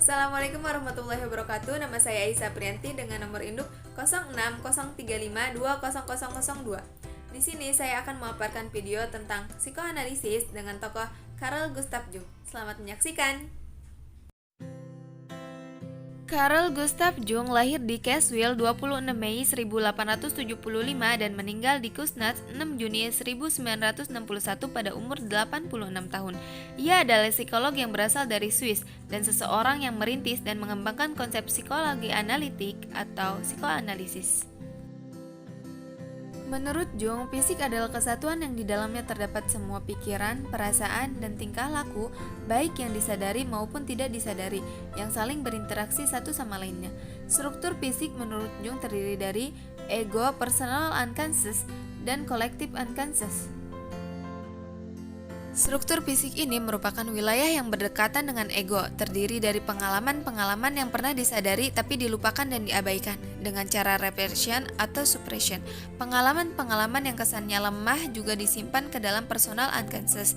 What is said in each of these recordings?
Assalamualaikum warahmatullahi wabarakatuh. Nama saya Aisyah Priyanti dengan nomor induk 0603520002. Di sini saya akan memaparkan video tentang psikoanalisis dengan tokoh Carl Gustav Jung. Selamat menyaksikan. Carl Gustav Jung lahir di Caswell 26 Mei 1875 dan meninggal di Kuznets 6 Juni 1961 pada umur 86 tahun. Ia adalah psikolog yang berasal dari Swiss dan seseorang yang merintis dan mengembangkan konsep psikologi analitik atau psikoanalisis. Menurut Jung, fisik adalah kesatuan yang di dalamnya terdapat semua pikiran, perasaan, dan tingkah laku, baik yang disadari maupun tidak disadari, yang saling berinteraksi satu sama lainnya. Struktur fisik menurut Jung terdiri dari ego, personal unconscious, dan collective unconscious. Struktur fisik ini merupakan wilayah yang berdekatan dengan ego, terdiri dari pengalaman-pengalaman yang pernah disadari tapi dilupakan dan diabaikan, dengan cara repression atau suppression. Pengalaman-pengalaman yang kesannya lemah juga disimpan ke dalam personal unconscious.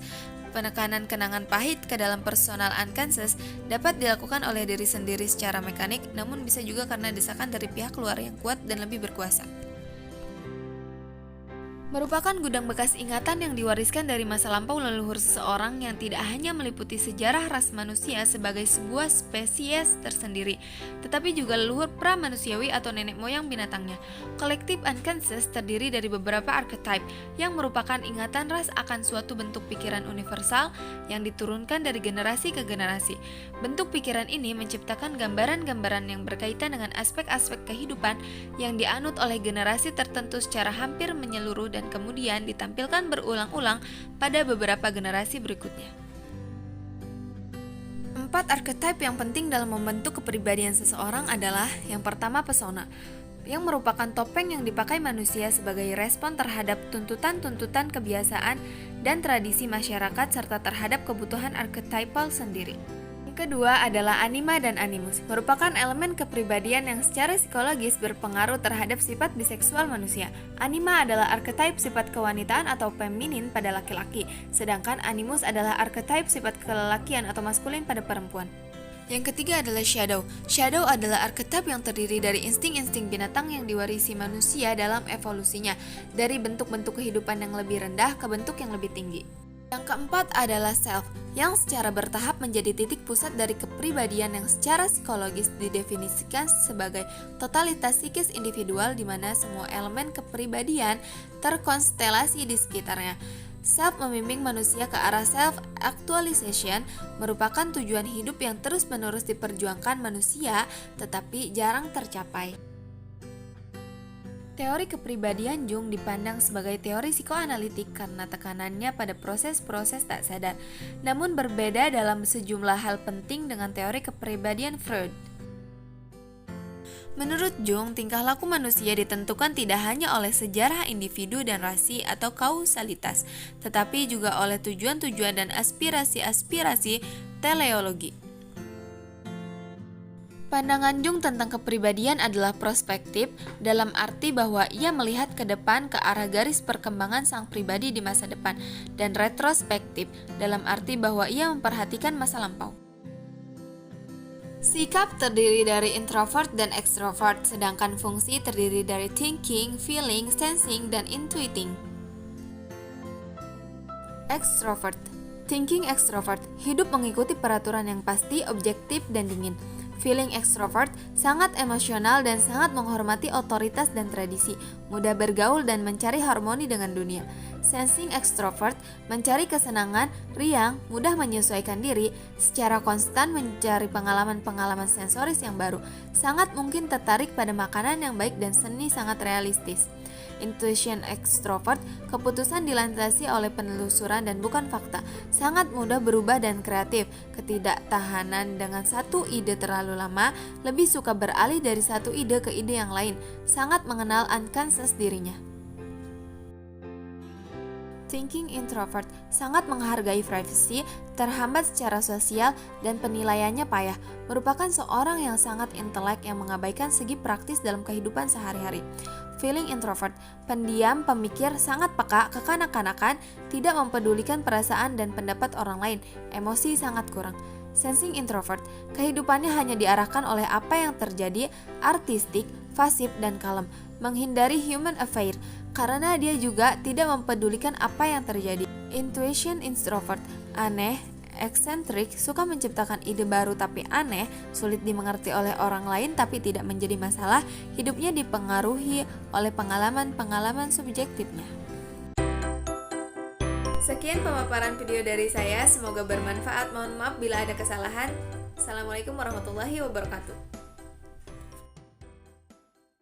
Penekanan kenangan pahit ke dalam personal unconscious dapat dilakukan oleh diri sendiri secara mekanik, namun bisa juga karena desakan dari pihak luar yang kuat dan lebih berkuasa. Merupakan gudang bekas ingatan yang diwariskan dari masa lampau leluhur seseorang yang tidak hanya meliputi sejarah ras manusia sebagai sebuah spesies tersendiri, tetapi juga leluhur pra-manusiawi atau nenek moyang binatangnya. Collective unconscious terdiri dari beberapa archetype yang merupakan ingatan ras akan suatu bentuk pikiran universal yang diturunkan dari generasi ke generasi. Bentuk pikiran ini menciptakan gambaran-gambaran yang berkaitan dengan aspek-aspek kehidupan yang dianut oleh generasi tertentu secara hampir menyeluruh dan kemudian ditampilkan berulang-ulang pada beberapa generasi berikutnya. 4 archetype yang penting dalam membentuk kepribadian seseorang adalah: yang pertama, pesona, yang merupakan topeng yang dipakai manusia sebagai respon terhadap tuntutan-tuntutan kebiasaan dan tradisi masyarakat serta terhadap kebutuhan archetypal sendiri. Kedua adalah anima dan animus, merupakan elemen kepribadian yang secara psikologis berpengaruh terhadap sifat biseksual manusia. Anima adalah archetype sifat kewanitaan atau feminin pada laki-laki, sedangkan animus adalah archetype sifat kelelakian atau maskulin pada perempuan. Yang ketiga adalah shadow. Shadow adalah archetype yang terdiri dari insting-insting binatang yang diwarisi manusia dalam evolusinya, dari bentuk-bentuk kehidupan yang lebih rendah ke bentuk yang lebih tinggi. Yang keempat adalah self, yang secara bertahap menjadi titik pusat dari kepribadian yang secara psikologis didefinisikan sebagai totalitas psikis individual di mana semua elemen kepribadian terkonstelasi di sekitarnya. Self membimbing manusia ke arah self-actualization, merupakan tujuan hidup yang terus-menerus diperjuangkan manusia tetapi jarang tercapai. Teori kepribadian Jung dipandang sebagai teori psikoanalitik karena tekanannya pada proses-proses tak sadar, namun berbeda dalam sejumlah hal penting dengan teori kepribadian Freud. Menurut Jung, tingkah laku manusia ditentukan tidak hanya oleh sejarah individu dan rasi atau kausalitas, tetapi juga oleh tujuan-tujuan dan aspirasi-aspirasi teleologi. Pandangan Jung tentang kepribadian adalah prospektif, dalam arti bahwa ia melihat ke depan ke arah garis perkembangan sang pribadi di masa depan, dan retrospektif, dalam arti bahwa ia memperhatikan masa lampau. Sikap terdiri dari introvert dan extrovert, sedangkan fungsi terdiri dari thinking, feeling, sensing, dan intuiting. Extrovert. Thinking extrovert, hidup mengikuti peraturan yang pasti, objektif, dan dingin. Feeling extrovert, sangat emosional dan sangat menghormati otoritas dan tradisi, mudah bergaul dan mencari harmoni dengan dunia. Sensing extrovert, mencari kesenangan, riang, mudah menyesuaikan diri, secara konstan mencari pengalaman-pengalaman sensoris yang baru, sangat mungkin tertarik pada makanan yang baik dan seni sangat realistis. Intuition extrovert, keputusan dilandasi oleh penelusuran dan bukan fakta, sangat mudah berubah dan kreatif, ketidaktahanan dengan satu ide terlalu lama, lebih suka beralih dari satu ide ke ide yang lain, sangat mengenal unconscious dirinya. Thinking introvert, sangat menghargai privasi, terhambat secara sosial, dan penilaiannya payah, merupakan seorang yang sangat intelek yang mengabaikan segi praktis dalam kehidupan sehari-hari. Feeling introvert, pendiam, pemikir, sangat peka, kekanak-kanakan, tidak mempedulikan perasaan dan pendapat orang lain, emosi sangat kurang. Sensing introvert, kehidupannya hanya diarahkan oleh apa yang terjadi, artistik, pasif, dan kalem, menghindari human affair, karena dia juga tidak mempedulikan apa yang terjadi. Intuition introvert, aneh, eksentrik, suka menciptakan ide baru tapi aneh, sulit dimengerti oleh orang lain tapi tidak menjadi masalah, hidupnya dipengaruhi oleh pengalaman-pengalaman subjektifnya. Sekian pemaparan video dari saya, semoga bermanfaat. Mohon maaf bila ada kesalahan. Assalamualaikum warahmatullahi wabarakatuh.